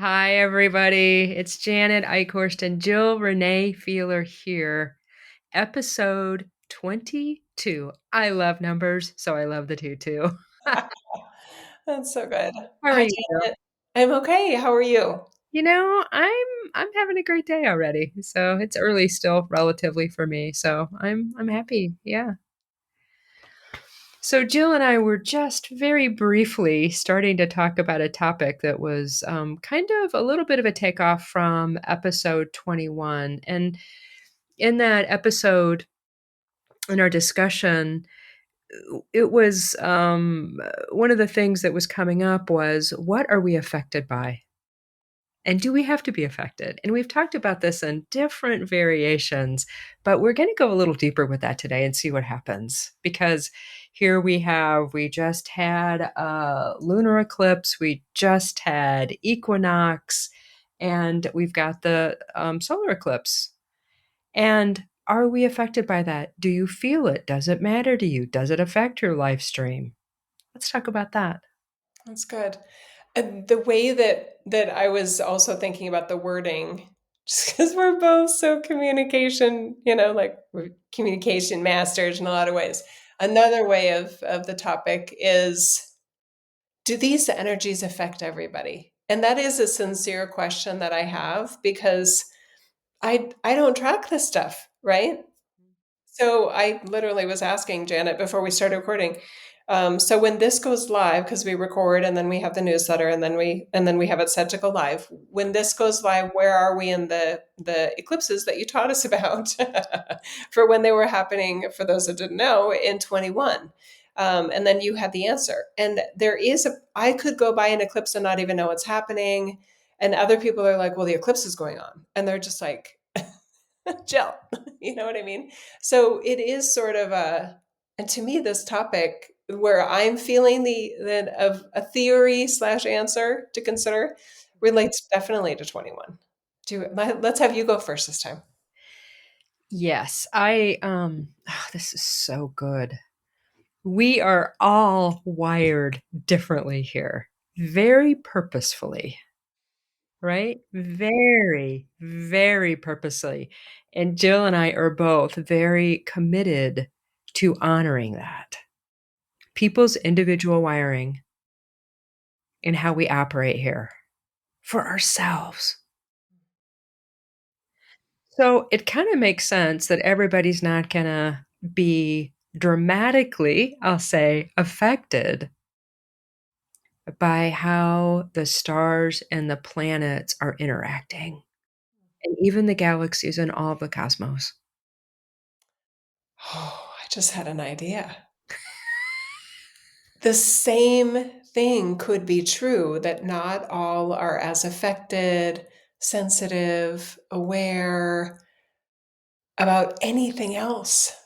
Hi, everybody. It's Janet Eichhorst and Jill Renee Feeler here. Episode 22. I love numbers, so I love the two too. How That's so good. are Hi, you, Jill? Janet. I'm okay. How are you? I'm having a great day already. So it's early still, relatively for me. So I'm happy. Yeah. So Jill and I were just very briefly starting to talk about a topic that was kind of a little bit of a takeoff from episode 21. And in that episode, in our discussion, it was one of the things that was coming up was what are we affected by? And do we have to be affected? And we've talked about this in different variations, but we're going to go a little deeper with that today and see what happens. Because here we just had a lunar eclipse, we just had equinox, and we've got the solar eclipse. And are we affected by that? Do you feel it? Does it matter to you? Does it affect your live stream? Let's talk about that. That's good. And the way that I was also thinking about the wording, just because we're both so communication, like we're communication masters in a lot of ways. Another way of the topic is, do these energies affect everybody? And that is a sincere question that I have because I don't track this stuff, right? So I literally was asking Janet before we started recording. So when this goes live, because we record and then we have the newsletter and then we have it set to go live. When this goes live, where are we in the eclipses that you taught us about for when they were happening? For those that didn't know, in 21. And then you had the answer. And I could go by an eclipse and not even know what's happening. And other people are like, well, the eclipse is going on. And they're just like, Jill, you know what I mean? So it is sort of and to me, this topic where I'm feeling the of a theory slash answer to consider relates definitely to 21. Let's have you go first this time. Yes, this is so good. We are all wired differently here, very purposefully, right? Very, very purposely. And Jill and I are both very committed to honoring that. People's individual wiring and how we operate here for ourselves. So it kind of makes sense that everybody's not going to be dramatically, I'll say, affected by how the stars and the planets are interacting, and even the galaxies and all of the cosmos. Oh, I just had an idea. The same thing could be true that not all are as affected, sensitive, aware about anything else,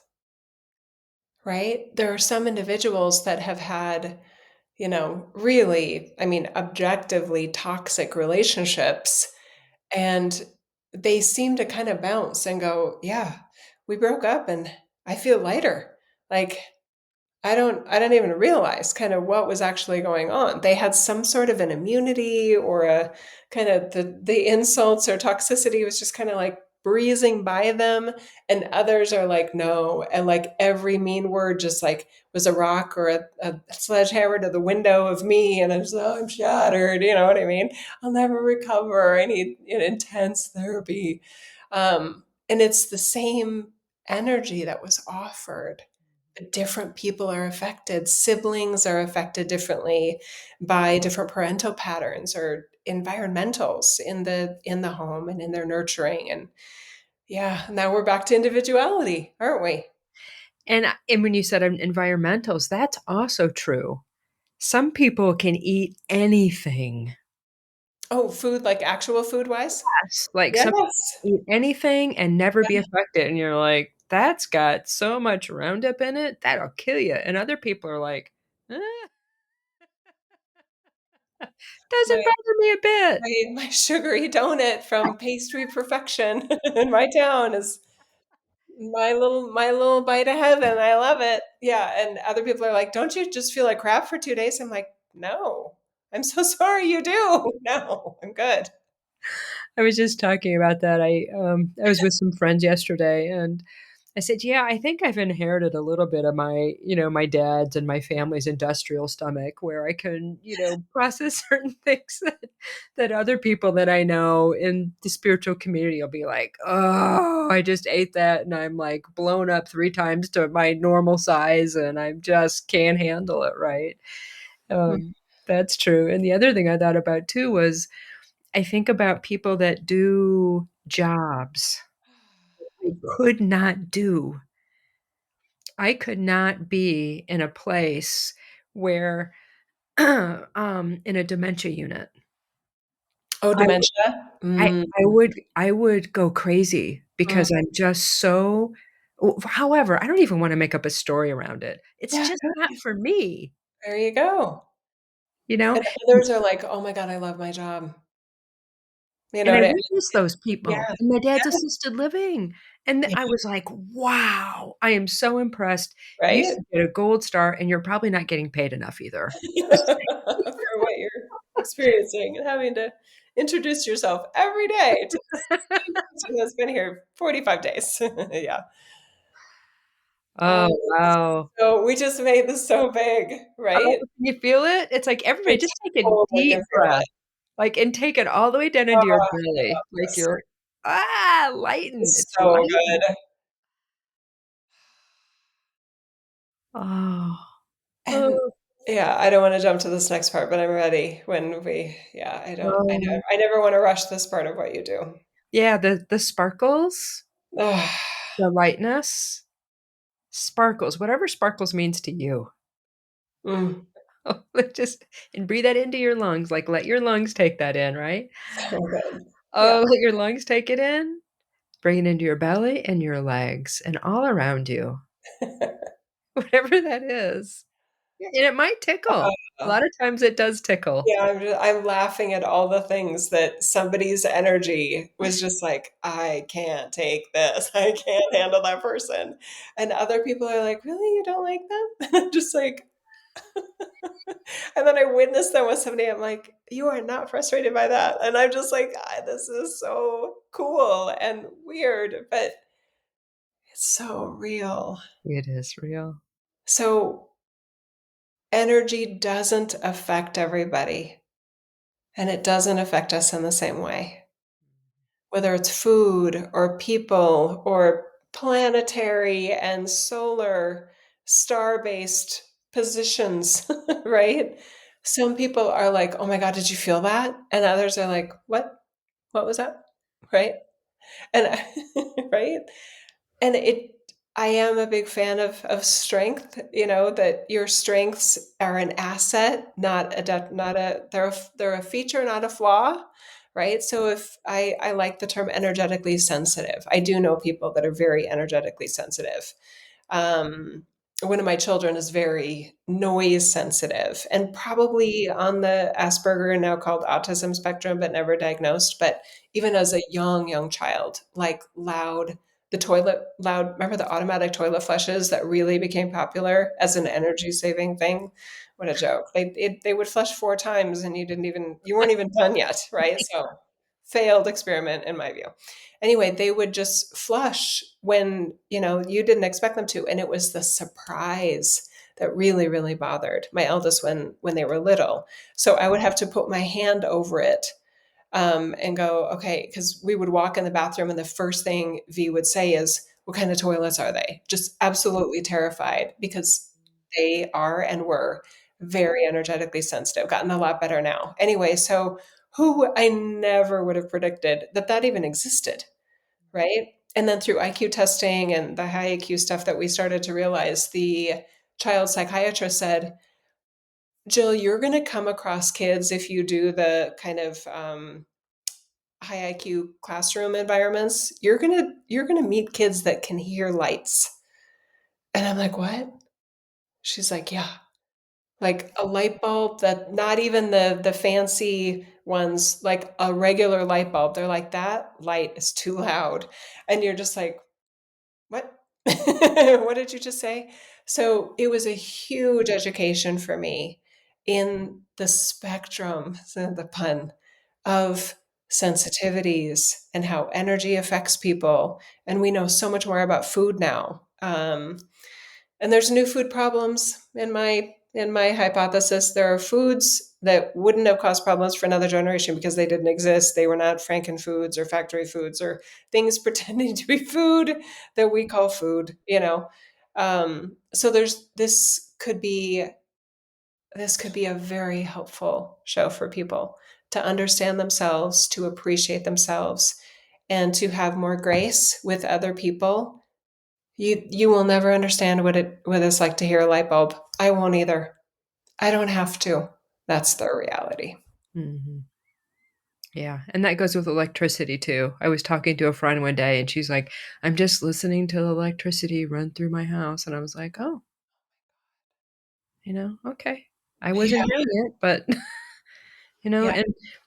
right? There are some individuals that have had, really, I mean, objectively toxic relationships, and they seem to kind of bounce and go, yeah, we broke up and I feel lighter. Like, I don't even realize kind of what was actually going on. They had some sort of an immunity or a kind of the insults or toxicity was just kind of like breezing by them, and others are like no, and like every mean word just like was a rock or a sledgehammer to the window of me, and I'm shattered, you know what I mean? I'll never recover. I need intense therapy. And it's the same energy that was offered. Different people are affected. Siblings are affected differently by different parental patterns or environmentals in the home and in their nurturing. And yeah, now we're back to individuality, aren't we? And when you said environmentals, that's also true. Some people can eat anything. Oh, food, like actual food wise? Yes. Like some Yes. people eat anything and never be Yeah. affected. And you're like, that's got so much Roundup in it, that'll kill you. And other people are like, eh, doesn't My, bother me a bit. my sugary donut from Pastry Perfection in my town is my little bite of heaven. I love it. Yeah, and other people are like, "Don't you just feel like crap for 2 days?" I'm like, "No. I'm so sorry you do. No, I'm good. I was just talking about that. I was with some friends yesterday, and I said, "Yeah, I think I've inherited a little bit of my dad's and my family's industrial stomach, where I can, process certain things that other people that I know in the spiritual community will be like, oh, I just ate that, and I'm like blown up 3 times to my normal size, and I just can't handle it, right?" Mm. Um, that's true. And the other thing I thought about too was I think about people that do jobs I could not do. I could not be in a place where, in a dementia unit. Oh, I dementia? I Mm. I would go crazy Mm. because I'm just so however, I don't even wanna make up a story around it. It's Yeah, just not good. for me, There you go. you know? And others are like, "Oh my god, I love my job." You know And I what I witnessed mean? those people Yeah, in my dad's yeah, assisted living, and yeah, I was like, "Wow, I am so impressed. You right? should get a gold star, and you're probably not getting paid enough either." Just For what you're experiencing and having to introduce yourself every day to the same person that's been here 45 days. Yeah. Oh, Oh, wow. so we just made this so big, Oh, right? can you feel it? It's like, I everybody just take a totally can deep feel breath, it. like, and take it all the way down into your Oh, I belly, love like this. you're, lighten, It's it's so lighten. good. Oh. And Oh, yeah, I don't wanna jump to this next part, but I'm ready when yeah, oh. I never wanna rush this part of what you do. Yeah, the sparkles, Ugh. the lightness, sparkles, whatever sparkles means to you. Mm, Just and breathe that into your lungs, like, let your lungs take that in, right? so good. Yeah. Oh, let your lungs take it in, bring it into your belly and your legs and all around you, whatever that is. Yeah, and it might tickle. A Uh, lot of times it does tickle. yeah, I'm laughing at all the things that somebody's energy was just like, "I can't take this. I can't handle that person." And other people are like, "Really? You don't like them?" And I'm just like and then I witness them with somebody, I'm like, "You are not frustrated by that." And I'm just like, This is so cool and weird, but it's so real." It is real. So energy doesn't affect everybody, and it doesn't affect us in the same way. Whether it's food or people or planetary and solar star-based positions, right? Some people are like, "Oh my god, did you feel that?" And others are like, "What? What was that?" Right? And right? And I am a big fan of strength, that your strengths are an asset, not a they're a feature, not a flaw, right? So if I like the term energetically sensitive. I do know people that are very energetically sensitive. Um, one of my children is very noise sensitive and probably on the Asperger, now called autism spectrum, but never diagnosed. But even as a young child, like loud, remember the automatic toilet flushes that really became popular as an energy saving thing? What a joke. They would flush 4 times and you weren't even done yet, right? So failed experiment in my view. Anyway, they would just flush when, you didn't expect them to. And it was the surprise that really, really bothered my eldest when they were little. So I would have to put my hand over it and go, okay, because we would walk in the bathroom and the first thing V would say is, what kind of toilets are they? Just absolutely terrified because they are and were very energetically sensitive, gotten a lot better now. Anyway, so I never would have predicted that even existed, right? And then through IQ testing and the high IQ stuff that we started to realize, the child psychiatrist said, Jill, you're going to come across kids if you do the kind of high IQ classroom environments, you're gonna meet kids that can hear lights. And I'm like, what? She's like, yeah. Like a light bulb that not even the fancy ones, like a regular light bulb. They're like, that light is too loud. And you're just like, what? What did you just say? So it was a huge education for me. in the spectrum, the pun, of sensitivities and how energy affects people. And we know so much more about food now. And there's new food problems in my hypothesis. There are foods that wouldn't have caused problems for another generation because they didn't exist. They were not frankenfoods or factory foods or things pretending to be food that we call food, you know. So there's this could be a very helpful show for people to understand themselves, to appreciate themselves, and to have more grace with other people. You will never understand what it's like to hear a light bulb. I won't either. I don't have to. That's their reality. Mhm. Yeah, and that goes with electricity too. I was talking to a friend one day and she's like, "I'm just listening to the electricity run through my house." And I was like, "Oh, okay. I wasn't Yeah. hearing it, but Yeah.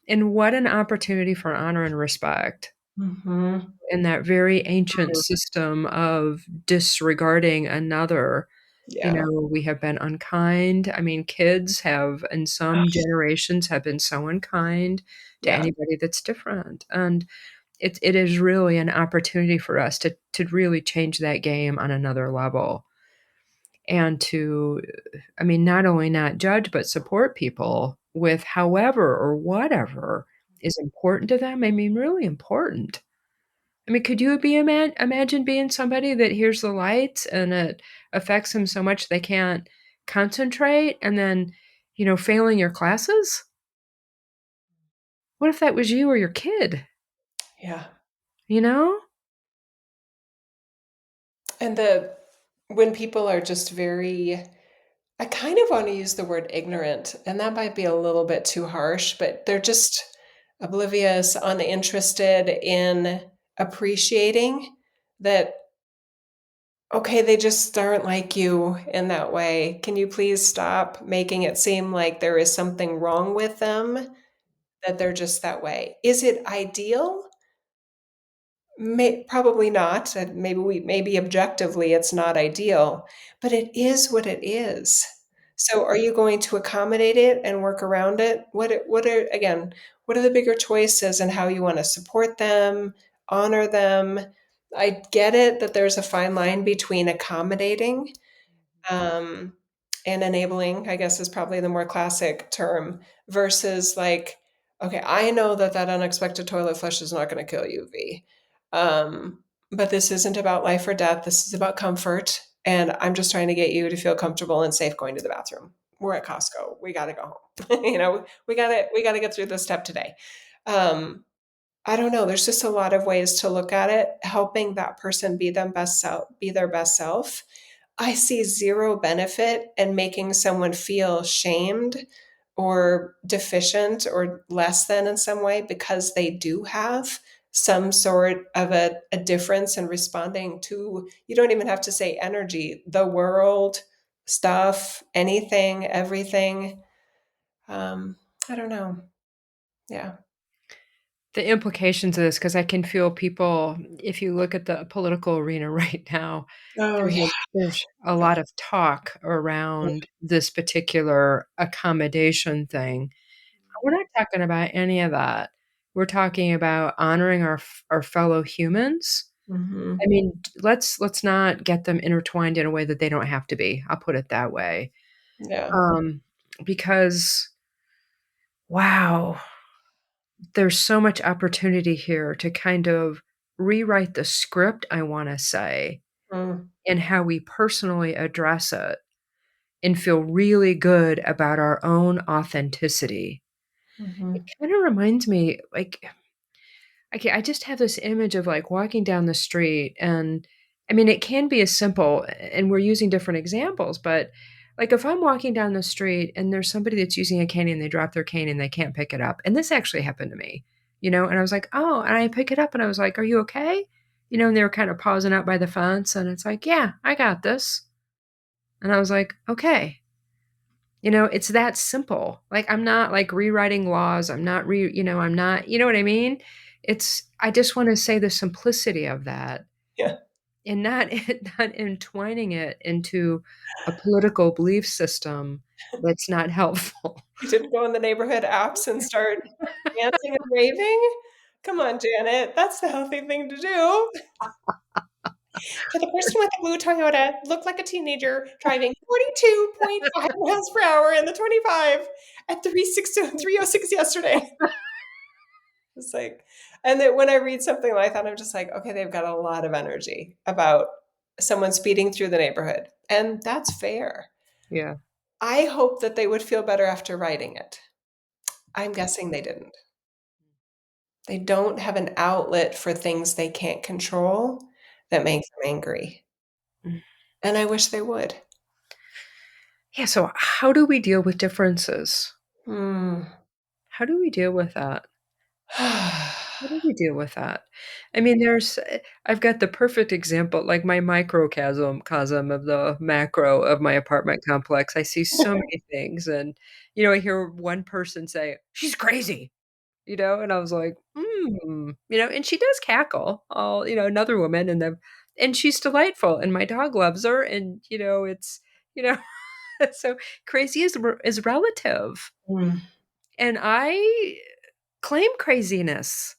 and what an opportunity for honor and respect Mhm. in that very ancient system of disregarding another. Yeah. We have been unkind. I mean, kids have, in some generations, have been so unkind to Yeah. anybody that's different, and it is really an opportunity for us to really change that game on another level, and to, I mean, not only not judge, but support people with however or whatever is important to them. I mean, really important. I mean, could you imagine being somebody that hears the lights and it affects them so much they can't concentrate and then, failing your classes? What if that was you or your kid, Yeah. you know? And the when people are just very I kind of want to use the word ignorant, and that might be a little bit too harsh, but they're just oblivious, uninterested in appreciating that, okay, they just aren't like you in that way. Can you please stop making it seem like there is something wrong with them, that they're just that way? Is it ideal? Probably not. Maybe objectively it's not ideal, but it is what it is. So are you going to accommodate it and work around it? What are the bigger choices and how you want to support them, honor them? I get it that there's a fine line between accommodating um, and enabling, I guess, is probably the more classic term, versus like, okay, I know that that unexpected toilet flush is not going to kill you, V. But this isn't about life or death. This is about comfort. And I'm just trying to get you to feel comfortable and safe going to the bathroom. We're at Costco. We got to go home. We got to get through this step today. Um, I don't know. There's just a lot of ways to look at it, helping that person be their best self. I see zero benefit in making someone feel shamed or deficient or less than in some way because they do have some sort of a difference in responding to, you don't even have to say energy, the world, stuff, anything, everything. Um, I don't know. Yeah. The implications of this, because I can feel people, if you look at the political arena right now, Oh, there's yeah. a lot of talk around this particular accommodation thing. We're not talking about any of that. We're talking about honoring our fellow humans. I Hmm. mean, let's not get them intertwined in a way that they don't have to be. I'll put it that way. Yeah. Um, because wow, there's so much opportunity here to kind of rewrite the script, I wanna say, Mm. and how we personally address it and feel really good about our own authenticity. It Hmm. kinda reminds me, like, okay, I just have this image of, like, walking down the street, and I mean, it can be as simple, and we're using different examples, but, like, if I'm walking down the street and there's somebody that's using a cane and they drop their cane and they can't pick it up, and this actually happened to me, and I was like, "Oh," and I pick it up and I was like, "Are you okay?" And they were kinda pausing out by the fence, and it's like, "Yeah, I got this." And I was like, "Okay." It's that simple. Like, I'm not, like, rewriting laws. I'm not, you know what I mean? I just wanna say the simplicity of that Yeah. and not not entwining it into a political belief system that's not helpful. You didn't go in the neighborhood apps and start dancing and raving? Come on, Janet, that's the healthy thing to do. To the person with the blue Toyota, looked like a teenager driving 42.5 miles per hour in the 25 at 306 yesterday. It's like, and then when I read something like that, I'm just like, okay, they've got a lot of energy about someone speeding through the neighborhood. And that's fair. Yeah. I hope that they would feel better after writing it. I'm guessing they didn't. They don't have an outlet for things they can't control that makes them angry. Mm. And I wish they would. Yeah, so how do we deal with differences? Hmm. How do we deal with that? How do we deal with that? I mean, I've got the perfect example, like my microcosm of the macro of my apartment complex. I see so many things, and I hear one person say, "She's crazy," and I was like, and she does cackle. Another woman, and she's delightful, and my dog loves her, and you know, so crazy is relative, Mm. and I claim craziness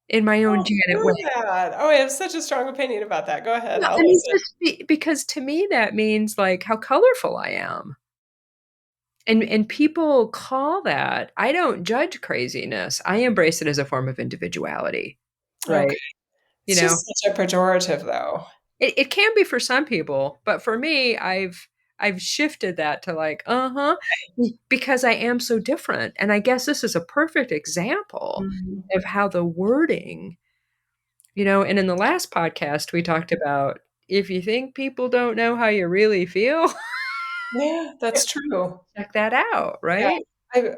in my own Oh, Janet way. screw that. Oh, I have such a strong opinion about that. Go ahead. No, I'll I mean, listen. just because to me that means, like, how colorful I am. And people call that I don't judge craziness. I embrace it as a form of individuality, Okay. right? You It's know? just such a pejorative, though. It can be for some people, but for me, I've shifted that to like, uh-huh, because I am so different. And I guess this is a perfect example Mhm. of how the wording, and in the last podcast we talked about if you think people don't know how you really feel, Yeah, that's true. check that out, Yeah. right?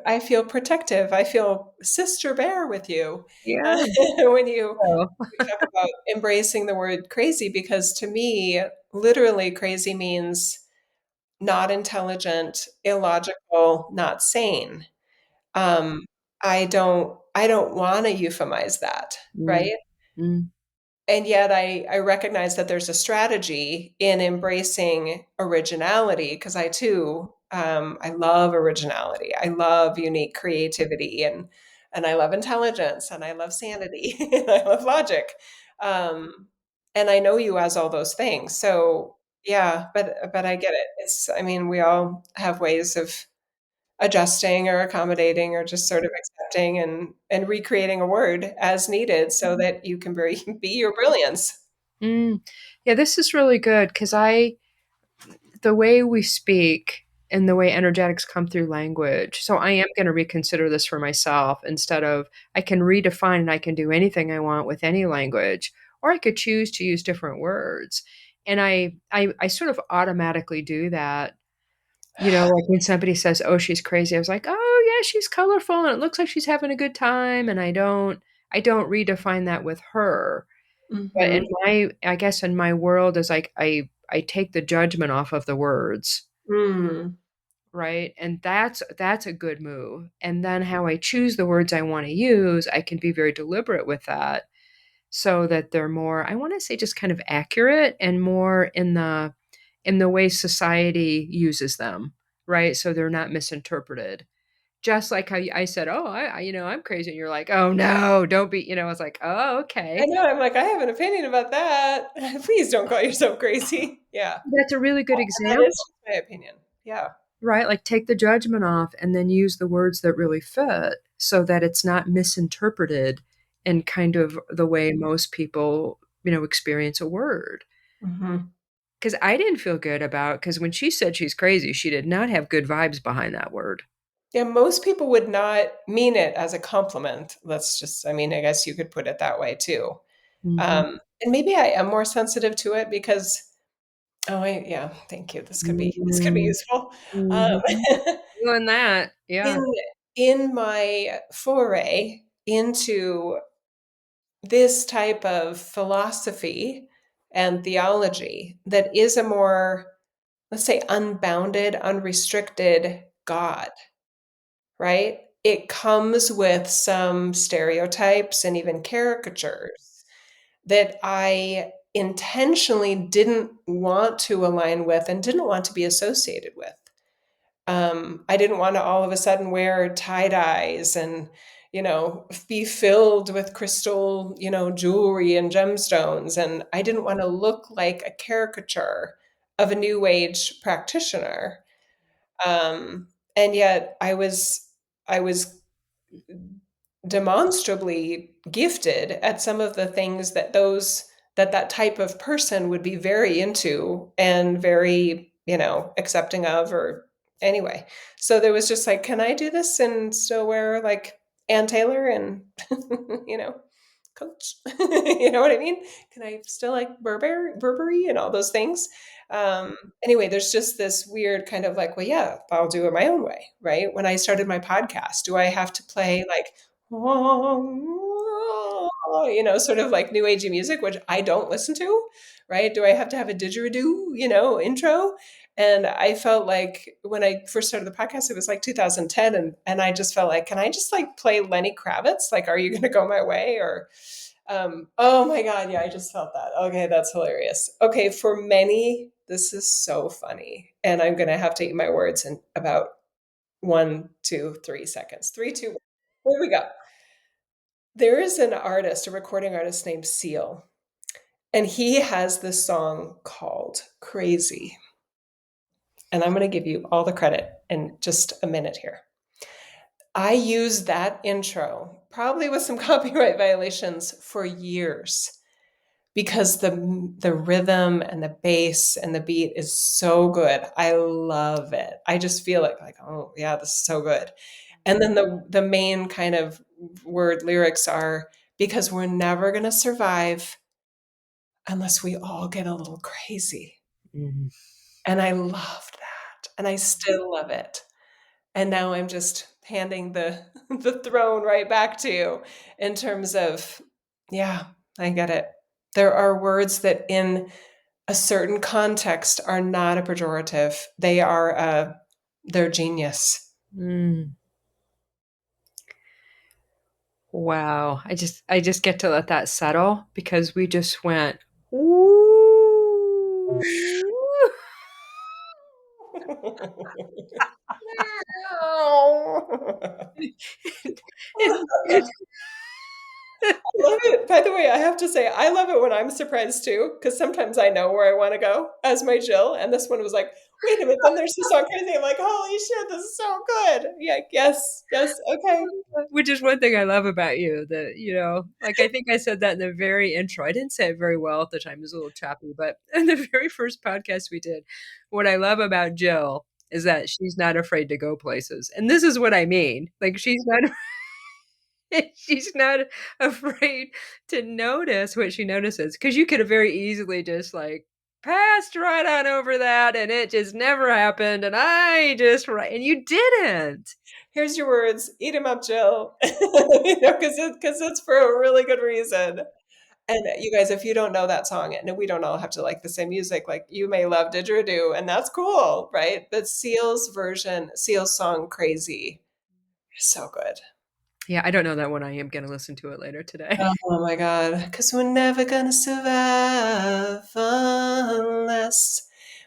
I feel protective. I feel sister bear with you Yeah. when you So, talk about embracing the word crazy, because to me, literally, crazy means not intelligent, illogical, not sane. Um, I don't want to euphemize that, mm, right? mm, And yet I recognize that there's a strategy in embracing originality, because I too, I love originality. I love unique creativity, and I love intelligence, and I love sanity and I love logic. Um, and I know you as all those things. So yeah, but I get it. I mean, we all have ways of adjusting or accommodating or just sort of accepting and recreating a word as needed so that you can be your brilliance. mm. Yeah, this is really good because the way we speak and the way energetics come through language. So I am going to reconsider this for myself instead of I can redefine and I can do anything I want with any language, or I could choose to use different words. And I sort of automatically do that. Like when somebody says, "Oh, she's crazy," I was like, "Oh, yeah, she's colorful and it looks like she's having a good time." And I don't redefine that with her. But Mhm. I guess in my world is like I take the judgment off of the words, Mm. right? And that's a good move. And then how I choose the words I want to use, I can be very deliberate with that so that they're more, I want to say, just kind of accurate and more in the way society uses them, right? So they're not misinterpreted. Just like how I said, "Oh, I'm crazy," and you're like, "Oh no, don't be," I was like, "Oh, I okay." know, I'm like, "I have an opinion about that." Please don't call yourself crazy. Yeah. That's a really good That is example. just my opinion. Yeah. Right, like, take the judgment off and then use the words that really fit so that it's not misinterpreted in kind of the way most people, experience a word. Mhm. Because I didn't feel good about because when she said she's crazy, she did not have good vibes behind that word. Yeah, most people would not mean it as a compliment. I mean, I guess you could put it that way too. Mhm. And maybe I am more sensitive to it because yeah, thank you. This could be Mm. useful. Um, Mhm. Doing that, yeah. in in my foray into this type of philosophy and theology that is a more, let's say, unbounded, unrestricted God, right? It comes with some stereotypes and even caricatures that I intentionally didn't want to align with and didn't want to be associated with. I didn't want to all of a sudden wear tie dyes and, be filled with crystal, jewelry and gemstones. And I didn't want to look like a caricature of a new age practitioner. And yet I was demonstrably gifted at some of the things that type of person would be very into and very, accepting of, or anyway. So there was just like, can I do this and still wear like Ann Taylor and you know Coach? You know what I mean? Can I still like Burberry and all those things? Anyway, there's just this weird kind of like, well, yeah, I'll do it my own way, right? When I started my podcast, do I have to play like, sort of like new agey music, which I don't listen to, right? Do I have to have a didgeridoo, intro? And I felt like when I first started the podcast, it was like 2010, and I just felt like, can I just like play Lenny Kravitz? Like, are you going to go my way? Or, oh my God, yeah, I just felt that. Okay, that's hilarious. Okay, for many, this is so funny, and I'm going to have to eat my words in about 1, 2, 3 seconds. Three, two, one. Here we go. There is an artist, a recording artist named Seal, and he has this song called Crazy. And I'm going to give you all the credit in just a minute here. I used that intro, probably with some copyright violations, for years because the rhythm and the bass and the beat is so good. I love it. I just feel like, oh yeah, this is so good. And then the main kind of word lyrics are, because we're never going to survive unless we all get a little crazy. Mhm. And I loved that. And I still love it. And now I'm just handing the the throne right back to you in terms of, yeah, I get it. There are words that in a certain context are not a pejorative. They're genius. Mm. Wow. I just get to let that settle because we just went, "Ooh." It I love it. By the way, I have to say, I love it when I'm surprised too, because sometimes I know where I want to go as my Jill. And this one was like, wait a minute, then there's the song crazy. I'm like, holy shit, this is so good. Yeah, yes, yes, okay. which is one thing I love about you that, like I think I said that in the very intro. I didn't say it very well at the time. It was a little choppy, but in the very first podcast we did, what I love about Jill is that she's not afraid to go places. And this is what I mean. Like she's not afraid to notice what she notices, because you could have very easily just like passed right on over that and it just never happened and I just right and you didn't. Here's your words. Eat them up, Jill. Because it's for a really good reason. And you guys, if you don't know that song, and we don't all have to like the same music, like you may love Didgeridoo, and that's cool, right? But Seal's song Crazy is so good. Yeah, I don't know that one. I am going to listen to it later today. Oh my God. Because we're never gonna survive unless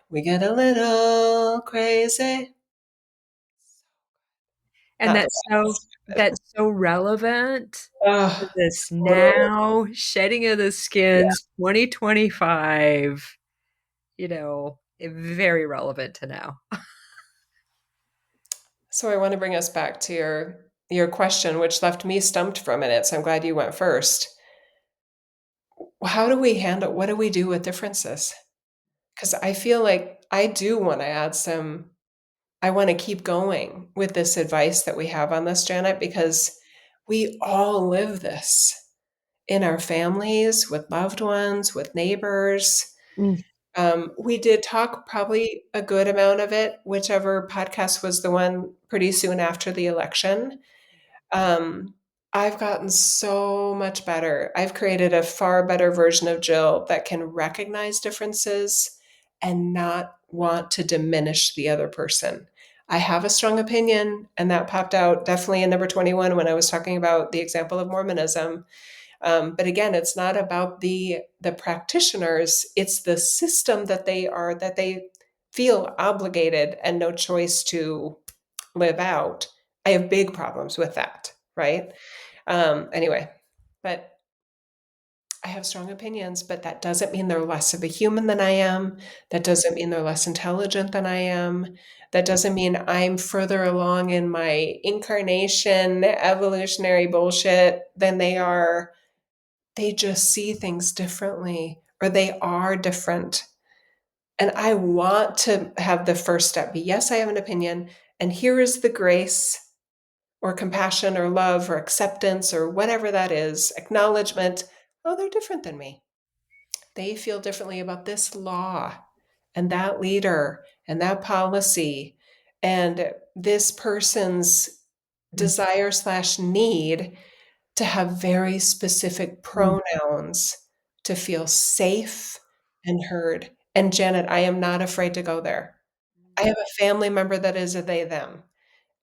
we get a little crazy. And Not the that's best. so relevant to Oh, this totally. now shedding of the Yeah. skins 2025, very relevant to now. So I want to bring us back to your question, which left me stumped for a minute. So I'm glad you went first. How do we handle, what do we do with differences? Because I feel like I do want to add some, I want to keep going with this advice that we have on this, Janet, because we all live this in our families, with loved ones, with neighbors. Mm. We did talk probably a good amount of it, whichever podcast was the one pretty soon after the election. Um, I've gotten so much better. I've created a far better version of Jill that can recognize differences and not want to diminish the other person. I have a strong opinion, and that popped out definitely in number 21 when I was talking about the example of Mormonism. But again, it's not about the practitioners. It's the system that they feel obligated and no choice to live out. I have big problems with that, right? Anyway, but I have strong opinions, but that doesn't mean they're less of a human than I am. That doesn't mean they're less intelligent than I am. That doesn't mean I'm further along in my incarnation, evolutionary bullshit than they are. They just see things differently, or they are different. And I want to have the first step be yes, I have an opinion, and here is the grace or compassion or love or acceptance or whatever that is, acknowledgement. Oh, they're different than me. They feel differently about this law and that leader and that policy and this person's Mm, desire slash need to have very specific mm, pronouns to feel safe and heard. And Janet, I am not afraid to go there. I have a family member that is a they, them.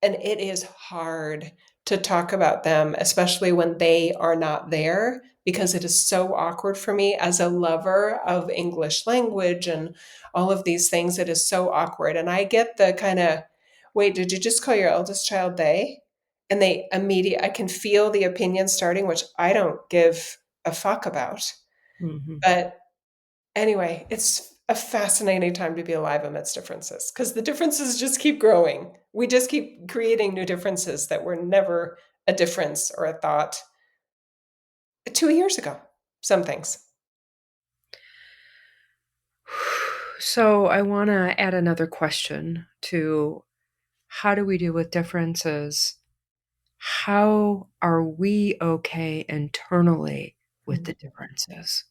And it is hard to talk about them, especially when they are not there, because it is so awkward for me as a lover of English language and all of these things. It is so awkward. And I get the kind of, wait, did you just call your eldest child they? And they immediately, I can feel the opinion starting, which I don't give a fuck about. mhm. But anyway, it's a fascinating time to be alive amidst differences because the differences just keep growing. We just keep creating new differences that were never a difference or a thought 2 years ago. Some things. So I want to add another question to how do we deal with differences? How are we okay internally with the differences?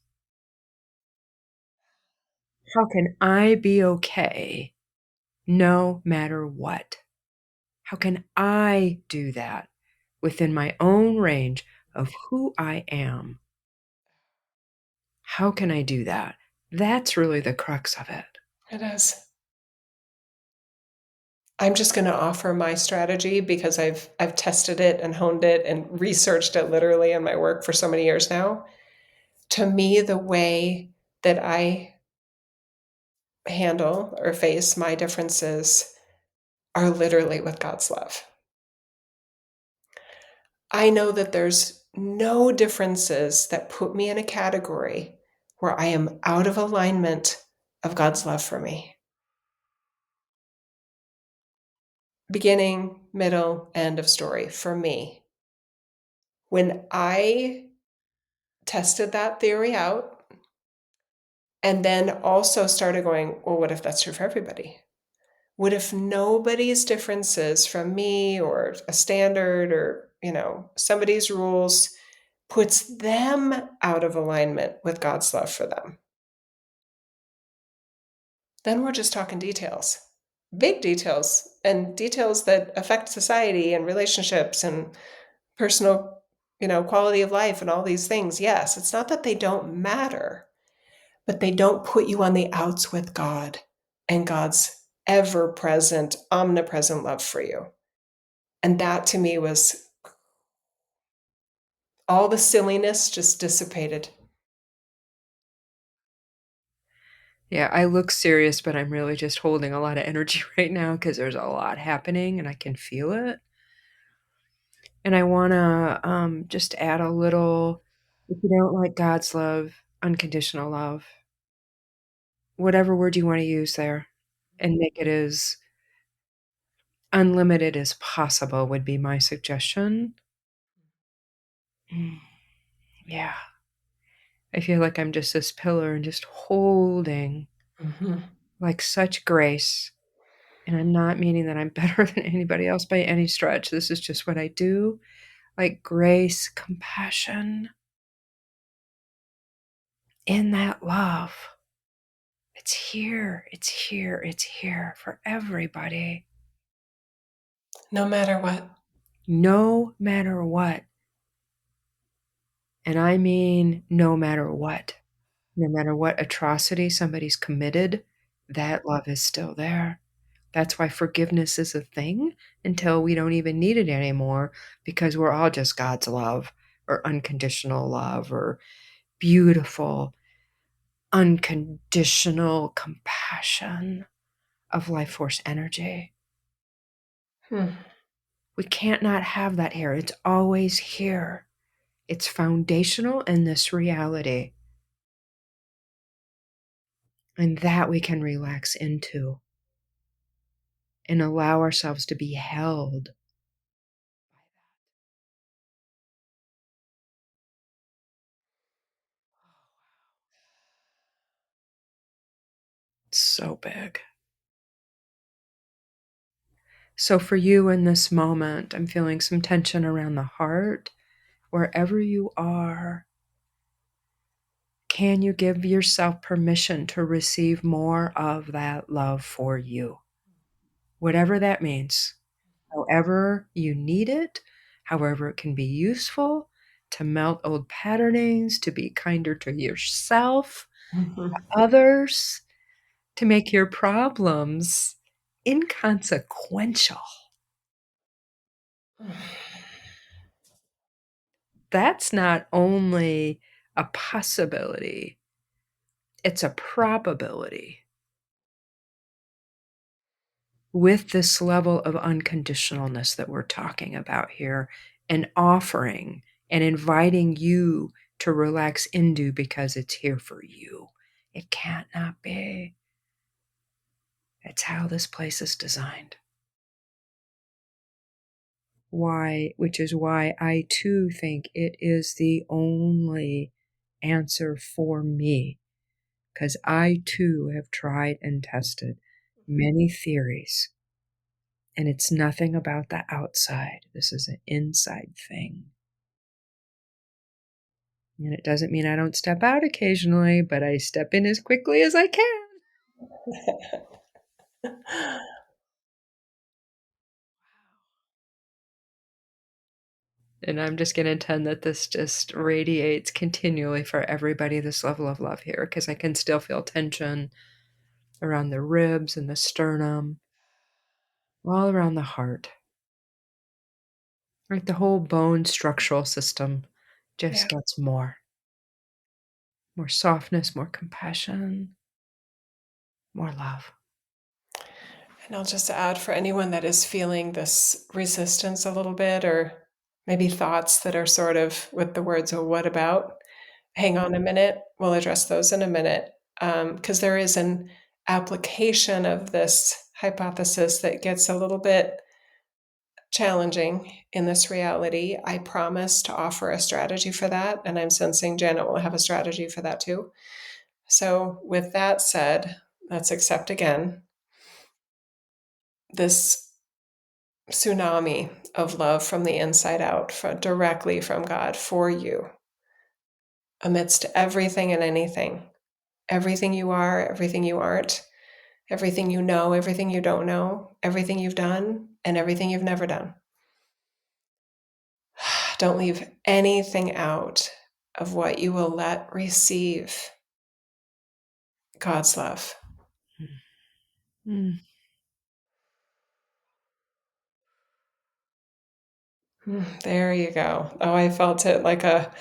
How can I be okay no matter what? How can I do that within my own range of who I am? How can I do that? That's really the crux of it. It is. I'm just going to offer my strategy because I've tested it and honed it and researched it literally in my work for so many years now. To me, the way that I handle or face my differences are literally with God's love. I know that there's no differences that put me in a category where I am out of alignment of God's love for me. Beginning, middle, end of story for me. When I tested that theory out and then also started going, well, what if that's true for everybody? What if nobody's differences from me or a standard or, somebody's rules puts them out of alignment with God's love for them? Then we're just talking details, big details, and details that affect society and relationships and personal, quality of life and all these things. Yes, it's not that they don't matter, but they don't put you on the outs with God and God's ever present, omnipresent love for you. And that to me was all the silliness just dissipated. Yeah, I look serious, but I'm really just holding a lot of energy right now because there's a lot happening and I can feel it. And I want to just add a little, if you don't like God's love, unconditional love, whatever word you want to use there, and make it as unlimited as possible would be my suggestion. Mm, yeah, I feel like I'm just this pillar and just holding Mhm. like such grace. And I'm not meaning that I'm better than anybody else by any stretch. This is just what I do. Like grace, compassion, in that love. It's here. It's here. It's here for everybody. No matter what. No matter what. And I mean, no matter what. No matter what atrocity somebody's committed, that love is still there. That's why forgiveness is a thing until we don't even need it anymore because we're all just God's love, or unconditional love or beautiful, unconditional compassion of life force energy. Hmm. We can't not have that here. It's always here. It's foundational in this reality. And that we can relax into and allow ourselves to be held. It's so big. So, for you in this moment, I'm feeling some tension around the heart. Wherever you are, can you give yourself permission to receive more of that love for you? Whatever that means, however you need it, however it can be useful to melt old patternings, to be kinder to yourself, others, to make your problems inconsequential. That's not only a possibility, it's a probability. With this level of unconditionalness that we're talking about here, and offering and inviting you to relax into because it's here for you. It can't not be. It's how this place is designed. Why, which is why I too think it is the only answer for me, because I too have tried and tested many theories, and it's nothing about the outside. This is an inside thing. And it doesn't mean I don't step out occasionally, but I step in as quickly as I can. And I'm just going to intend that this just radiates continually for everybody, this level of love here, because I can still feel tension around the ribs and the sternum, all around the heart. Right, the whole bone structural system just Yeah. gets more softness, more compassion, more love. And I'll just add for anyone that is feeling this resistance a little bit, or maybe thoughts that are sort of with the words, "Oh, what about?" Hang on a minute. We'll address those in a minute. Because there is an application of this hypothesis that gets a little bit challenging in this reality. I promise to offer a strategy for that, and I'm sensing Janet will have a strategy for that too. So, with that said, let's accept again this tsunami of love from the inside out, directly from God for you, amidst everything and anything, everything you are, everything you aren't, everything you know, everything you don't know, everything you've done, and everything you've never done. Don't leave anything out of what you will let receive God's love. Mm. There you go. Oh, I felt it like a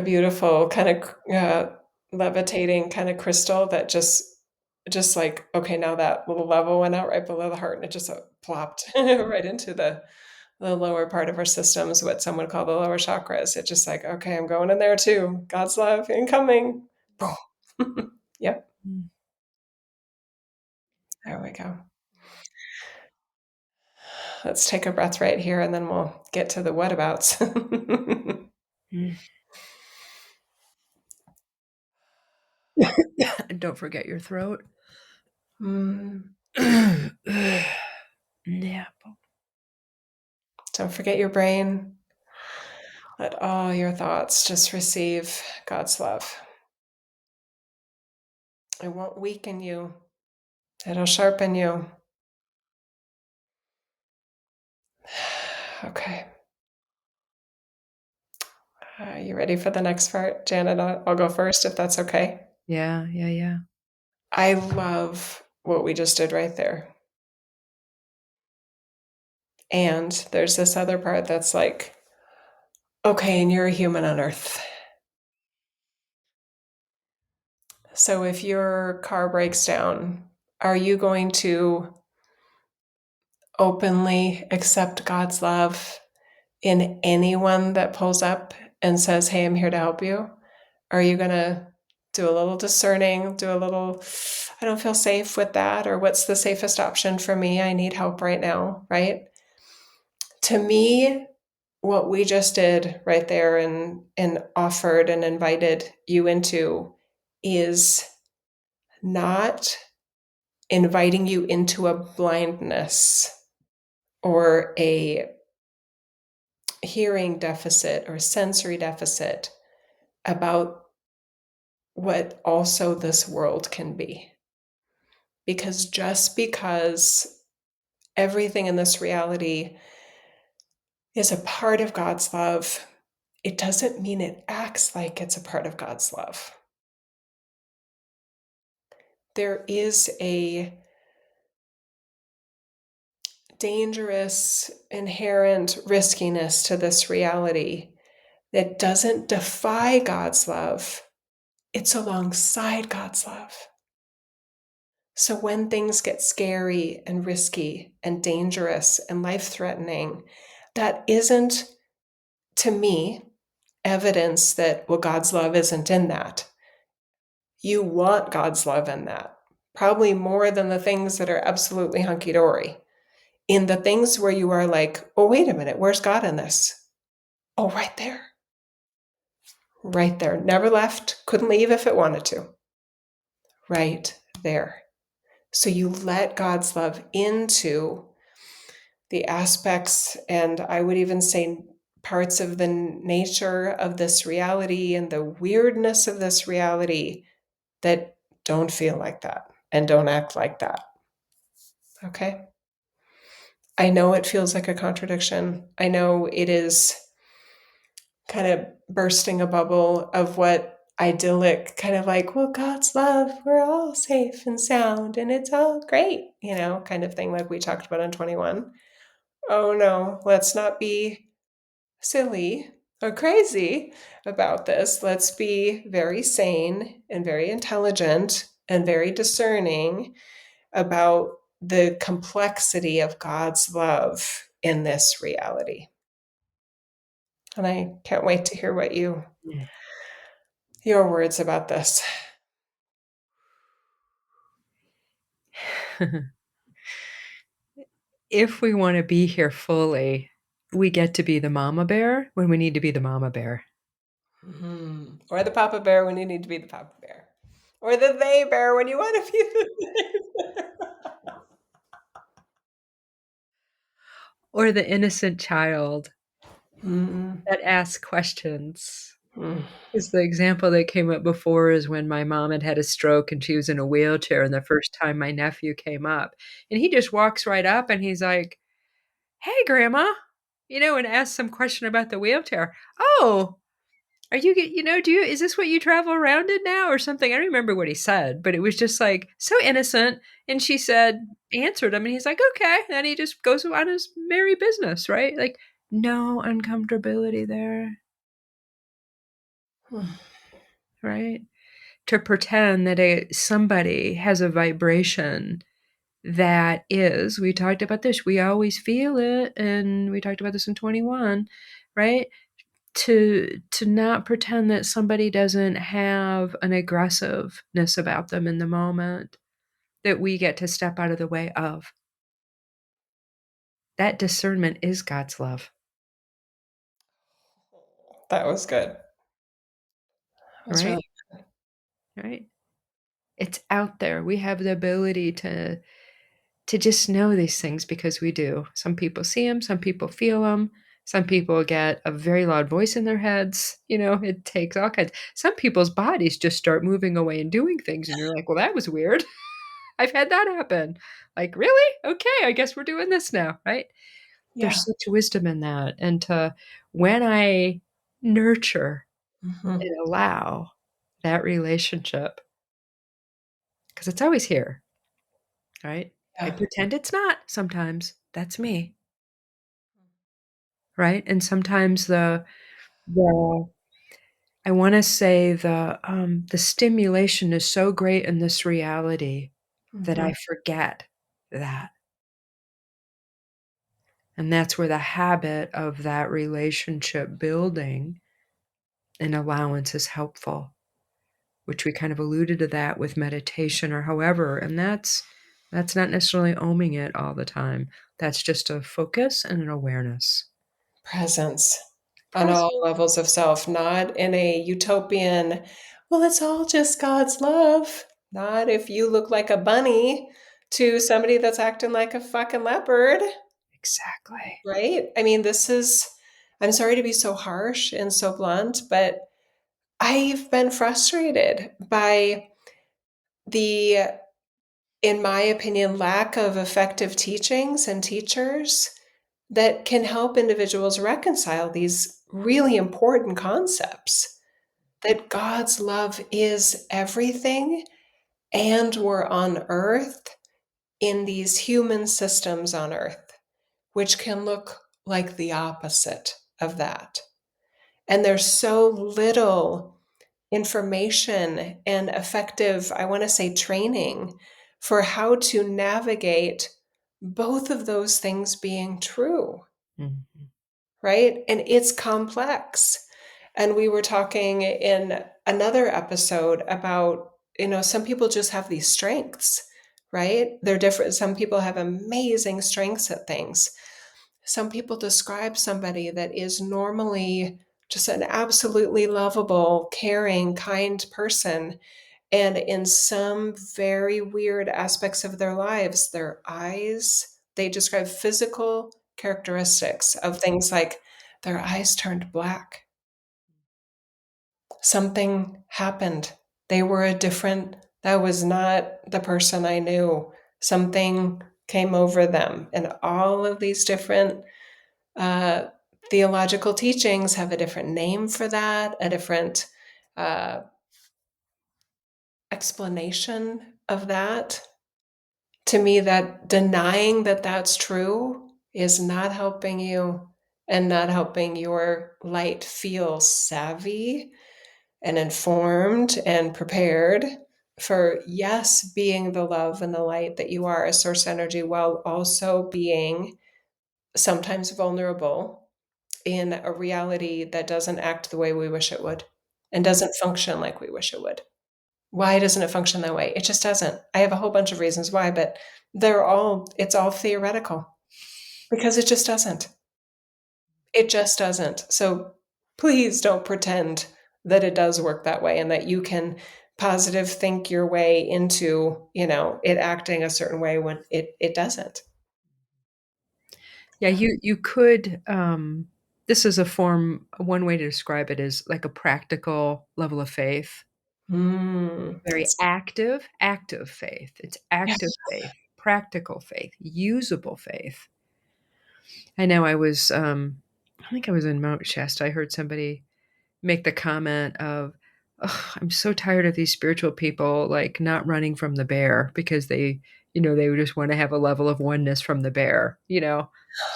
beautiful kind of levitating kind of crystal that just like, okay, now that little level went out right below the heart, and it just plopped right into the lower part of our systems, what some would call the lower chakras. It just like, okay, I'm going in there too. God's love incoming. Boom. Yep. Mm. There we go. Let's take a breath right here, and then we'll get to the whatabouts. Mm. And don't forget your throat. Mm. Yeah. Don't forget your brain. Let all your thoughts just receive God's love. It won't weaken you, it'll sharpen you. Okay. You ready for the next part? Janet, I'll go first if that's okay. Yeah, yeah, yeah. I love what we just did right there. And there's this other part that's like, Okay, and you're a human on Earth. So if your car breaks down, are you going to openly accept God's love in anyone that pulls up and says, "Hey, I'm here to help you"? Are you going to do a little discerning, do a little, "I don't feel safe with that," or "What's the safest option for me? I need help right now," right? To me, what we just did right there and offered and invited you into is not inviting you into a blindness or a hearing deficit or sensory deficit about what also this world can be. Because just because everything in this reality is a part of God's love, it doesn't mean it acts like it's a part of God's love. There is a dangerous, inherent riskiness to this reality that doesn't defy God's love, it's alongside God's love. So when things get scary and risky and dangerous and life threatening, that isn't, to me, evidence that, well, God's love isn't in that. You want God's love in that, probably more than the things that are absolutely hunky dory. In the things where you are like, oh, wait a minute, where's God in this? Oh, right there. Right there. Never left, couldn't leave if it wanted to. Right there. So you let God's love into the aspects, and I would even say parts of the nature of this reality and the weirdness of this reality that don't feel like that and don't act like that. Okay? I know it feels like a contradiction. I know it is kind of bursting a bubble of what idyllic, kind of like, well, God's love, we're all safe and sound and it's all great, kind of thing like we talked about in 21. Oh no, let's not be silly or crazy about this. Let's be very sane and very intelligent and very discerning about the complexity of God's love in this reality. And I can't wait to hear what your words about this. If we want to be here fully, we get to be the mama bear when we need to be the mama bear. Or the Papa Bear when you need to be the Papa Bear. Or the they bear when you want to be the they bear. Or the innocent child Mm, that asks questions. mm, Because the example that came up before is when my mom had had a stroke and she was in a wheelchair, and the first time my nephew came up, and he just walks right up and he's like, "Hey, grandma," and asks some question about the wheelchair. "Oh, are you is this what you travel around in now or something?" I don't remember what he said, but it was just like so innocent. And she answered him, and he's like, "Okay." And he just goes on his merry business, right? Like, no uncomfortability there, mm. right? To pretend that somebody has a vibration that is, we talked about this, we always feel it, and we talked about this in 21, right? To not pretend that somebody doesn't have an aggressiveness about them in the moment that we get to step out of the way of. That discernment is God's love, That was good. That was right? really Right? It's out there. We have the ability to just know these things because we do. Some people see them, some people feel them, some people get a very loud voice in their heads. It takes all kinds. Some people's bodies just start moving away and doing things, and you're like, well, that was weird. I've had that happen. Like, really? Okay, I guess we're doing this now, right? yeah. There's such wisdom in that. And when I nurture Hmm. and allow that relationship, because it's always here, right? I Yeah. pretend it's not sometimes. That's me, right? And sometimes the I wanna say the stimulation is so great in this reality that Mhm. I forget that, and that's where the habit of that relationship building and allowance is helpful, which we kind of alluded to that with meditation or however, and that's not necessarily oming it all the time. That's just a focus and an awareness. Presence on all Present. levels of self, not in a utopian, well, it's all just God's love. Not if you look like a bunny to somebody that's acting like a fucking leopard, Exactly. right? I mean, this is, I'm sorry to be so harsh and so blunt, but I've been frustrated by the, in my opinion, lack of effective teachings and teachers that can help individuals reconcile these really important concepts that God's love is everything and we're on earth in these human systems on earth, which can look like the opposite of that. And there's so little information and effective, I want to say, training for how to navigate both of those things being true, Mhm. right? And it's complex. And we were talking in another episode about, some people just have these strengths, right? They're different. Some people have amazing strengths at things. Some people describe somebody that is normally just an absolutely lovable, caring, kind person. And in some very weird aspects of their lives, their eyes, they describe physical characteristics of things like their eyes turned black. Something happened. They were a different, that was not the person I knew. Something came over them. And all of these different uh, theological teachings have a different name for that, a different uh, explanation of that. To me, that denying that that's true is not helping you and not helping your light feel savvy and informed and prepared for, yes, being the love and the light that you are as source energy, while also being sometimes vulnerable in a reality that doesn't act the way we wish it would and doesn't function like we wish it would. Why doesn't it function that way? It just doesn't. I have a whole bunch of reasons why, but it's all theoretical because it just doesn't. It just doesn't. So please don't pretend that it does work that way and that you can positive think your way into, it acting a certain way when it doesn't. Yeah, you could, this is a form one way to describe it is like a practical level of faith. Very That's active faith. It's yeah. active faith, practical faith, usable faith. I know I think I was in Mount Shasta, I heard somebody make the comment of, "Ugh, I'm so tired of these spiritual people, like, not running from the bear because they would just wanna have a level of oneness from the bear," you know?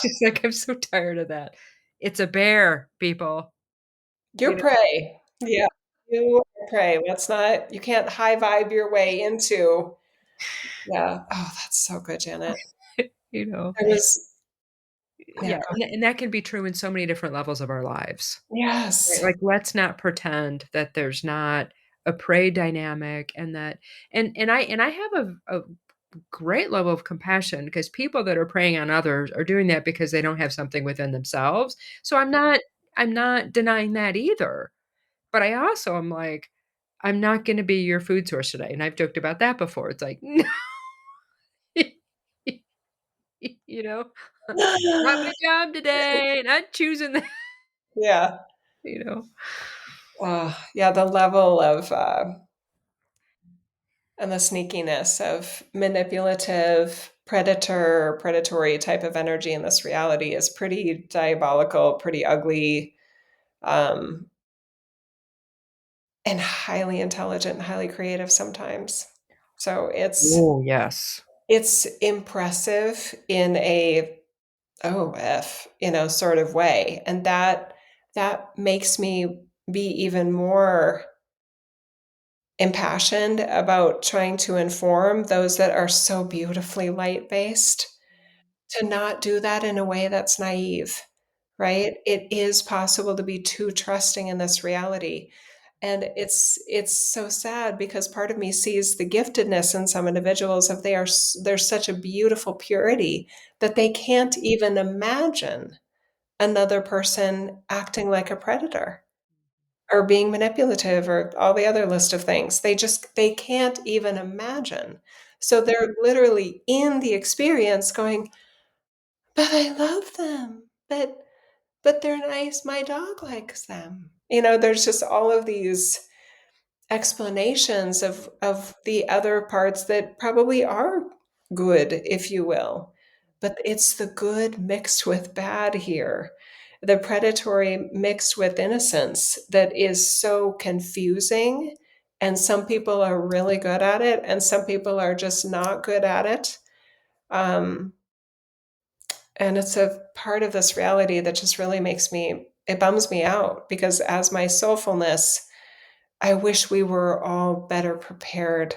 Just like, I'm so tired of that. It's a bear, people, you You're know? prey. Yeah. You are prey. Let's not, you can't high vibe your way into, yeah. Oh, that's so good, Janet. You know? I was, yeah, Yeah, go and that can be true in so many different levels of our lives, right? yes. Like, let's not pretend that there's not a prey dynamic and that and I have a great level of compassion because people that are preying on others are doing that because they don't have something within themselves. So I'm not denying that either. But I also am like, I'm not gonna be your food source today. And I've joked about that before. It's like, no, you know, having a job today, not choosing that, Yeah. you know. Yeah, the level of, and the sneakiness of manipulative, predatory type of energy in this reality is pretty diabolical, pretty ugly, um, and highly intelligent and highly creative sometimes. So Oh, yes. it's impressive in a, oh, F, sort of way. And that makes me be even more impassioned about trying to inform those that are so beautifully light based to not do that in a way that's naive, right? It is possible to be too trusting in this reality. And it's so sad because part of me sees the giftedness in some individuals of there's such a beautiful purity that they can't even imagine another person acting like a predator or being manipulative or all the other list of things. They can't even imagine. So they're literally in the experience going, but I love them. But they're nice. My dog likes them. There's just all of these explanations of the other parts that probably are good, if you will. But it's the good mixed with bad here. The predatory mixed with innocence that is so confusing. And some people are really good at it, and some people are just not good at it. Um, and it's a part of this reality that just really it bums me out because as my soulfulness, I wish we were all better prepared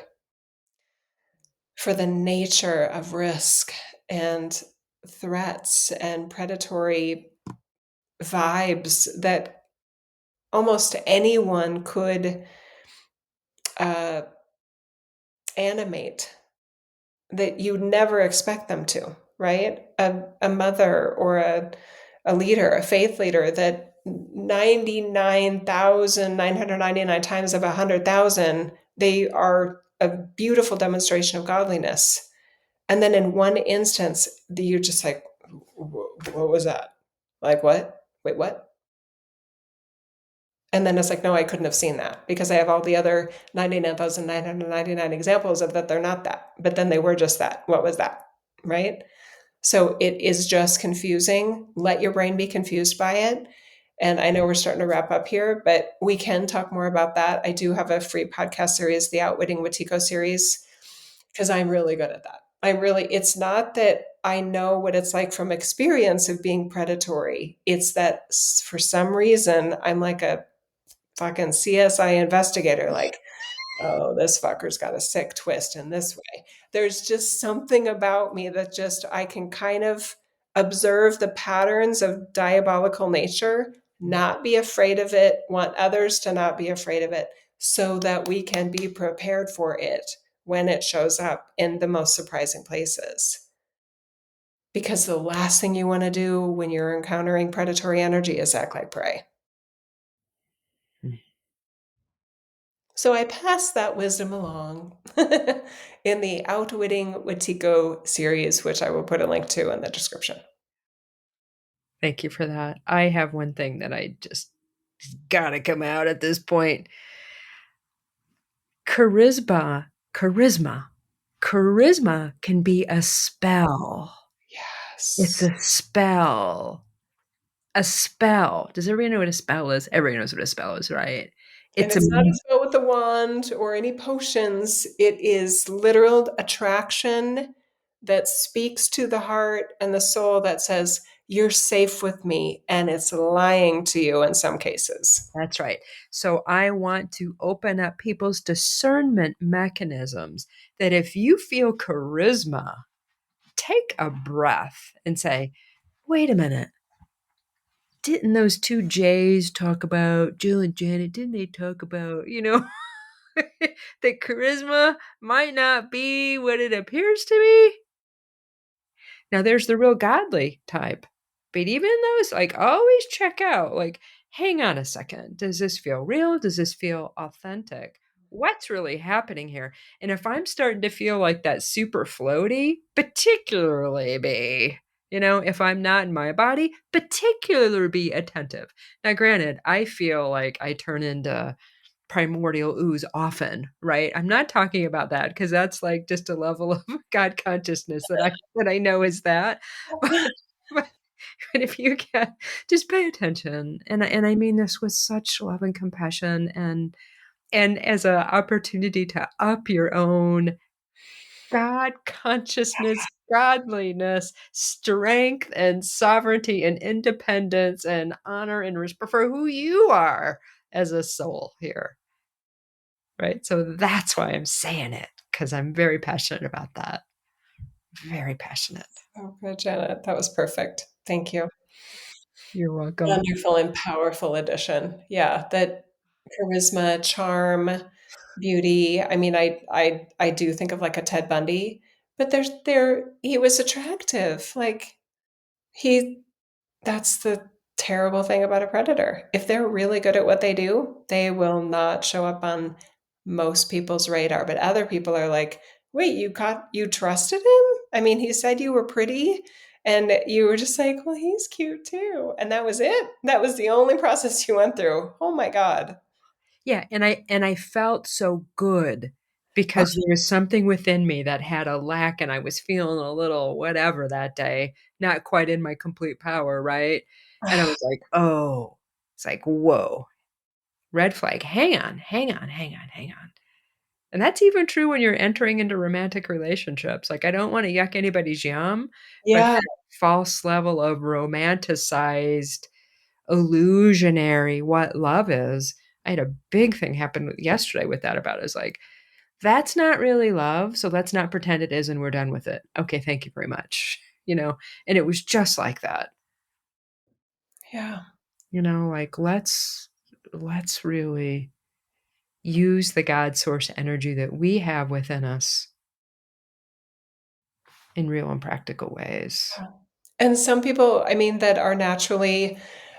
for the nature of risk and threats and predatory vibes that almost anyone could uh, animate that you'd never expect them to, right? A mother or a leader, a faith leader that 99,999 times of 100,000, they are a beautiful demonstration of godliness. And then in one instance, you're just like, what was that? Like, what? Wait, what? And then it's like, no, I couldn't have seen that because I have all the other 99,999 examples of that they're not that. But then they were just that. What was that? Right? So it is just confusing. Let your brain be confused by it. And I know we're starting to wrap up here, but we can talk more about that. I do have a free podcast series, the Outwitting Watiko series, because I'm really good at that. It's not that I know what it's like from experience of being predatory. It's that for some reason, I'm like a fucking CSI investigator. Like, oh, this fucker's got a sick twist in this way. There's just something about me that just I can kind of observe the patterns of diabolical nature, not be afraid of it, want others to not be afraid of it, so that we can be prepared for it when it shows up in the most surprising places. Because the last thing you want to do when you're encountering predatory energy is act like prey. So I pass that wisdom along in the Outwitting Watiko series, which I will put a link to in the description. Thank you for that. I have one thing that I just gotta come out at this point. Charisma can be a spell. It's Yes. a spell. A spell. Does everybody know what a spell is? Everybody knows what a spell is, right? And It's a it's not a spell with a wand or any potions. It is literal attraction that speaks to the heart and the soul that says, you're safe with me. And it's lying to you in some cases. That's right. So I want to open up people's discernment mechanisms that if you feel charisma, take a breath and say, wait a minute. Didn't those two J's talk about Jill and Janet? Didn't they talk about, that charisma might not be what it appears to be? Now there's the real godly type. But even those, like, always check out, like, hang on a second. Does this feel real? Does this feel authentic? What's really happening here? And if I'm starting to feel like that super floaty, particularly if I'm not in my body, particularly be attentive. Now, granted, I feel like I turn into primordial ooze often, right? I'm not talking about that because that's like just a level of God consciousness that I know is that. But, but if you can just pay attention, and I mean this with such love and compassion, and as a opportunity to up your own God consciousness, godliness, strength and sovereignty and independence and honor and respect for who you are as a soul here. Right. So that's why I'm saying it, because I'm very passionate about that. Very passionate. Oh, good, Janet. That was perfect. Thank you. You're welcome. Wonderful and powerful addition. Yeah, that charisma, charm, beauty. I mean, I do think of like a Ted Bundy, but there he was attractive. Like he that's the terrible thing about a predator. If they're really good at what they do, they will not show up on most people's radar. But other people are like, wait, you trusted him? I mean, he said you were pretty. And you were just like, well, he's cute too. And that was it. That was the only process you went through. Oh my God. Yeah, and I felt so good because there was something within me that had a lack and I was feeling a little whatever that day, not quite in my complete power, right? And I was like, "Oh." It's like, "Whoa. Red flag. Hang on. Hang on. Hang on. Hang on." And that's even true when you're entering into romantic relationships. Like I don't want to yuck anybody's yum, but Yeah. that false level of romanticized illusionary what love is. I had a big thing happen yesterday with that about it. It's like, that's not really love. So let's not pretend it is and we're done with it. Okay, thank you very much. And it was just like that. Yeah. Like let's really use the God source energy that we have within us in real and practical ways. Yeah. And some people, I mean, that are naturally,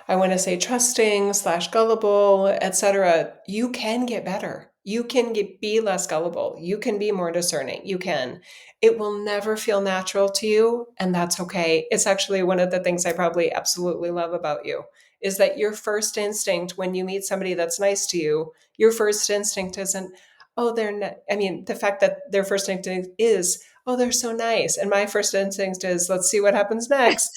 I want to say trusting slash gullible, etc. You can get better. You can be less gullible. You can be more discerning. You can. It will never feel natural to you, and that's okay. It's actually one of the things I probably absolutely love about you is that your first instinct when you meet somebody that's nice to you, your first instinct isn't, oh, they're not. I mean, the fact that their first instinct is, oh, they're so nice. And my first instinct is, let's see what happens next.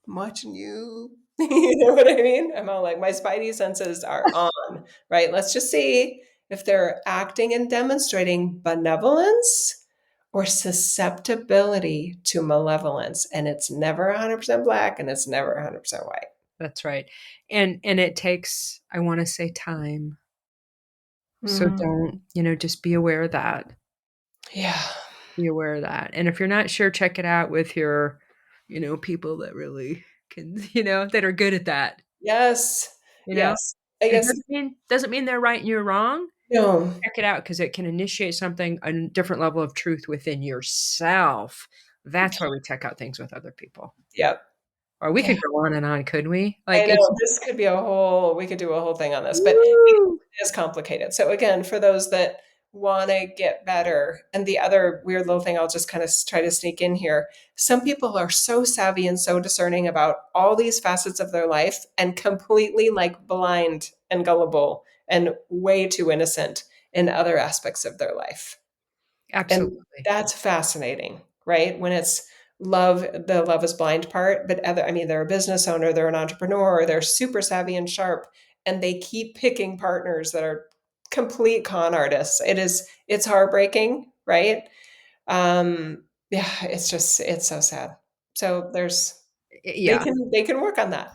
I'm watching you. You know what I mean? I'm all like, my spidey senses are on, right? Let's just see if they're acting and demonstrating benevolence or susceptibility to malevolence. And it's never 100% black and it's never 100% white. That's right. And it takes, I want to say, time. So Mm, don't, just be aware of that. yeah. Be aware of that. And if you're not sure, check it out with your, people that really can, that are good at that, Yes. you know? Yes. I It guess, doesn't mean they're right and you're wrong. no. Check it out because it can initiate something, a different level of truth within yourself. That's why we check out things with other people. Yep. Or we Yeah. could go on and on, couldn't we? I Like know it's this could be we could do a whole thing on this, but woo! it is complicated. So again, for those that want to get better, and the other weird little thing I'll just kind of try to sneak in here. Some people are so savvy and so discerning about all these facets of their life and completely like blind and gullible and way too innocent in other aspects of their life. And Absolutely. that's fascinating, right? When it's the love is blind part, but I mean, they're a business owner, they're an entrepreneur, they're super savvy and sharp, and they keep picking partners that are complete con artists. It's heartbreaking, right? Yeah, it's so sad. So Yeah. they can work on that.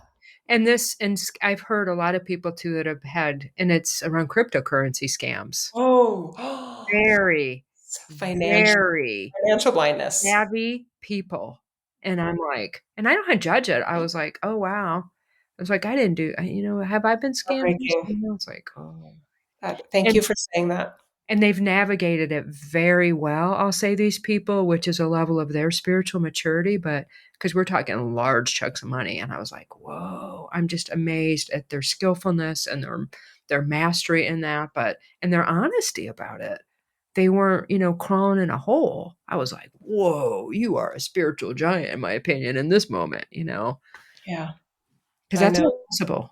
I've heard a lot of people too that have had, and it's around cryptocurrency scams. Oh, Very, financial very financial blindness. savvy people. And I'm like, and I don't judge it. I was like, oh wow. I was like, I didn't do, have I been scammed? Heartbreaking. I was like, oh. Thank And you for saying that. and they've navigated it very well, I'll say these people, which is a level of their spiritual maturity, but because we're talking large chunks of money. And I was like, whoa, I'm just amazed at their skillfulness and their mastery in that, and their honesty about it. They weren't, crawling in a hole. I was like, whoa, you are a spiritual giant, in my opinion, in this moment, Yeah. because I that's know. not possible.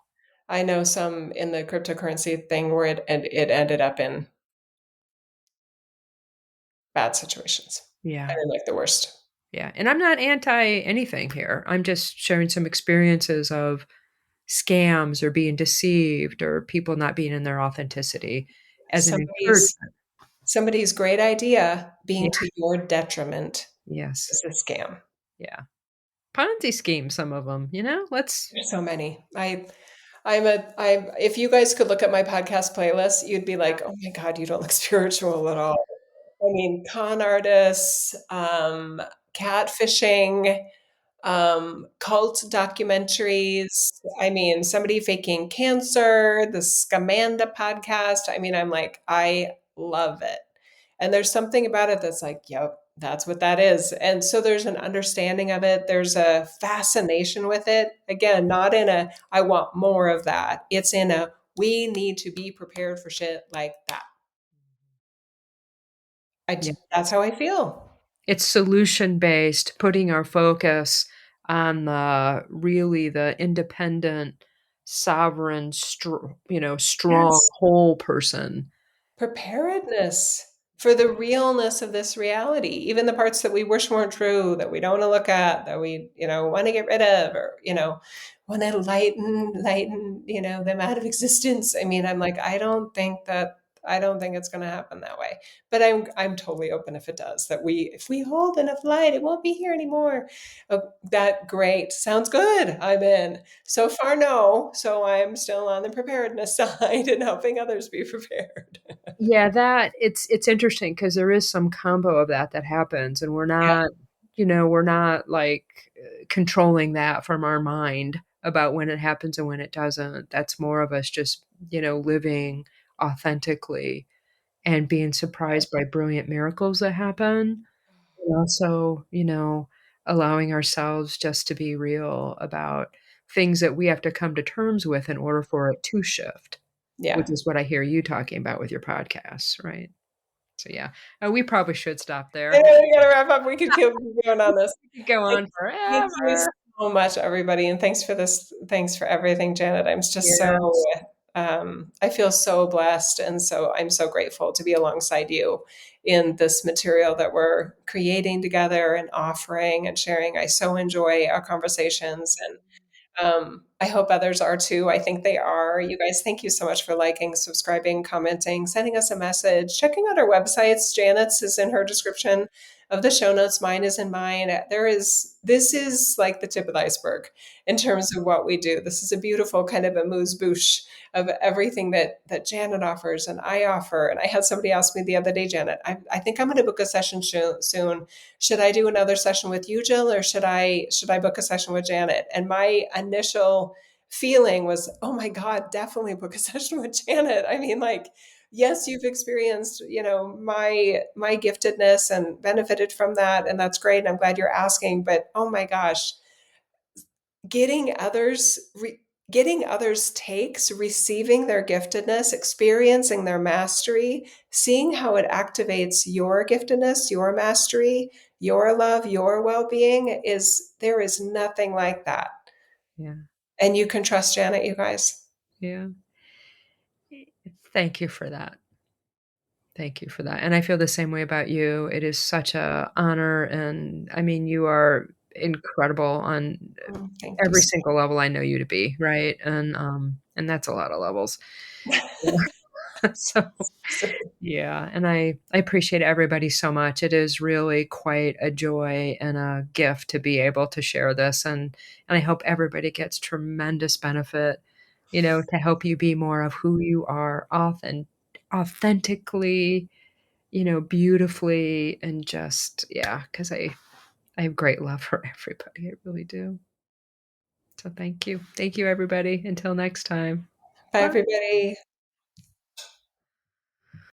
I know some in the cryptocurrency thing where it ended up in bad situations. I Yeah. mean, like the worst. Yeah. And I'm not anti anything here. I'm just sharing some experiences of scams or being deceived or people not being in their authenticity as an Somebody's encouragement. somebody's great idea Yeah. being to your detriment Yes. is a scam. Yeah. Ponzi schemes, some of them. Let's There's so many. I'm if you guys could look at my podcast playlist, you'd be like, "Oh my God, you don't look spiritual at all." I mean, con artists, catfishing, cult documentaries. I mean, somebody faking cancer, the Scamanda podcast. I mean, I'm like, I love it. And there's something about it that's like, yep, that's what that is. And so there's an understanding of it. There's a fascination with it. Again, not in a, I want more of that. It's in a, we need to be prepared for shit like that. Yeah. That's how I feel. It's solution-based, putting our focus on the independent, sovereign, strong, Yes. whole person. Preparedness for the realness of this reality, even the parts that we wish weren't true, that we don't want to look at, that we, want to get rid of, or, want to lighten, them out of existence. I mean, I'm like, I don't think it's going to happen that way. But I'm totally open if it does, that if we hold enough light, it won't be here anymore. Oh, that great. Sounds good. I'm in. So far, no. So I'm still on the preparedness side and helping others be prepared. Yeah, it's interesting because there is some combo of that happens, and Yeah. we're not, like, controlling that from our mind about when it happens and when it doesn't. That's more of us just, living authentically and being surprised by brilliant miracles that happen, and also, allowing ourselves just to be real about things that we have to come to terms with in order for it to shift, which Yeah. is what I hear you talking about with your podcasts, right? So, yeah. We probably should stop I there. know we gotta wrap up. We could keep going on this. We could go Thank on thank you forever. so much, everybody, and thanks for this. Thanks for everything, Janet. I'm just so Yes. I feel so blessed, and so I'm so grateful to be alongside you in this material that we're creating together and offering and sharing. I so enjoy our conversations, and I hope others are too. I think they are. You guys, thank you so much for liking, subscribing, commenting, sending us a message, checking out our websites. Janet's is in her description of the show notes. Mine is in mine. This is like the tip of the iceberg in terms of what we do. This is a beautiful kind of a amuse bouche of everything that Janet offers and I offer. And I had somebody ask me the other day, Janet, I think I'm going to book a session soon. Should I do another session with you, Jill, or should I book a session with Janet? And my initial feeling was, oh my God, definitely book a session with Janet. I mean, like, yes, you've experienced, my giftedness and benefited from that, and that's great. And I'm glad you're asking, but oh my gosh, getting others getting others takes, receiving their giftedness, experiencing their mastery, seeing how it activates your giftedness, your mastery, your love, your well-being, is there is nothing like that. Yeah. And you can trust Janet, you guys. Yeah. Thank you for that. Thank you for that, and I feel the same way about you. It is such a honor, and, I mean, you are incredible on Thank you every so single level I know you to be, right? And that's a lot of levels. So, much. yeah, and I appreciate everybody so much. It is really quite a joy and a gift to be able to share this, and I hope everybody gets tremendous benefit, to help you be more of who you are, authentically, beautifully, and just, yeah, because I have great love for everybody. I really do. So thank you. Thank you, everybody. Until next time. Bye, Bye. everybody.